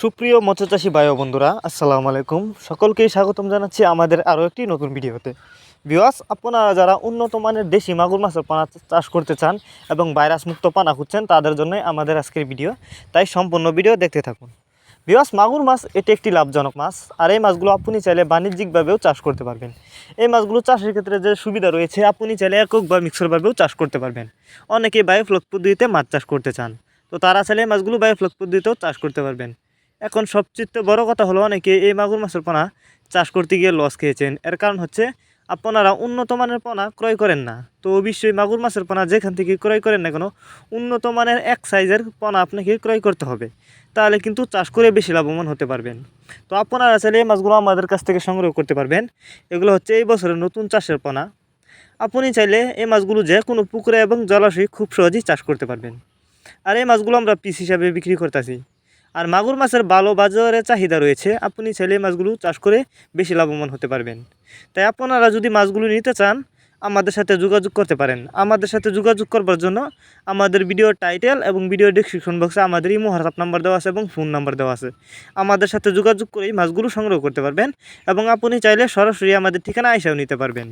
সুপ্রিয় মৎস্যচাষী ভাই ও বন্ধুরা, আসসালামু আলাইকুম। সকলকেই স্বাগতম জানাচ্ছি আমাদের আরও একটি নতুন ভিডিওতে। ভিউয়ার্স, আপনারা যারা উন্নত মানের দেশি মাগুর মাছের পোনা চাষ করতে চান এবং ভাইরাস মুক্ত পোনা খুঁজছেন, তাদের জন্যই আমাদের আজকের ভিডিও। তাই সম্পূর্ণ ভিডিও দেখতে থাকুন। ভিউয়ার্স, মাগুর মাছ এটি একটি লাভজনক মাছ, আর এই মাছগুলো আপনি চাইলে বাণিজ্যিকভাবেও চাষ করতে পারবেন। এই মাছগুলো চাষের ক্ষেত্রে যে সুবিধা রয়েছে, আপনি চাইলে একক বা মিক্সরভাবেও চাষ করতে পারবেন। অনেকেই বায়োফ্লক পদ্ধতিতে মাছ চাষ করতে চান, তো তারা চাইলে এই মাছগুলো বায়োফ্লক পদ্ধতিতেও চাষ করতে পারবেন। এখন সবচেয়ে বড় কথা হলো, অনেকে এই মাগুর মাছের পোনা চাষ করতে গিয়ে লস খেয়েছেন। এর কারণ হচ্ছে আপনারা উন্নত মানের পোনা ক্রয় করেন না। তো অবশ্যই মাগুর মাছের পোনা যেখান থেকে ক্রয় করেন না কেন, উন্নত মানের এক সাইজের পোনা আপনাকে ক্রয় করতে হবে, তাহলে কিন্তু চাষ করে বেশি লাভবান হতে পারবেন। তো আপনারা চাইলে এই মাছগুলো আমাদের কাছ থেকে সংগ্রহ করতে পারবেন। এগুলো হচ্ছে এই বছরের নতুন চাষের পোনা। আপনি চাইলে এই মাছগুলো যে কোনো পুকুরে এবং জলাশয়ে খুব সহজেই চাষ করতে পারবেন। আর এই মাছগুলো আমরা পিস হিসাবে বিক্রি করতেছি। আর মাগুর মাছের ভালো বাজারে চাহিদা রয়েছে, আপনি ছেলে মাছগুলো চাষ করে বেশি লাভবান হতে পারবেন। তাই আপনারা যদি মাছগুলো নিতে চান, আমাদের সাথে যোগাযোগ করতে পারেন। আমাদের সাথে যোগাযোগ করবার জন্য আমাদের ভিডিও টাইটেল এবং ভিডিও ডেসক্রিপশন বক্সে আমাদের ইমো হোয়াটসঅ্যাপ নাম্বার দেওয়া আছে এবং ফোন নাম্বার দেওয়া আছে। আমাদের সাথে যোগাযোগ করেই মাছগুলো সংগ্রহ করতে পারবেন এবং আপনি চাইলে সরাসরি আমাদের ঠিকানা এসেও নিতে পারবেন।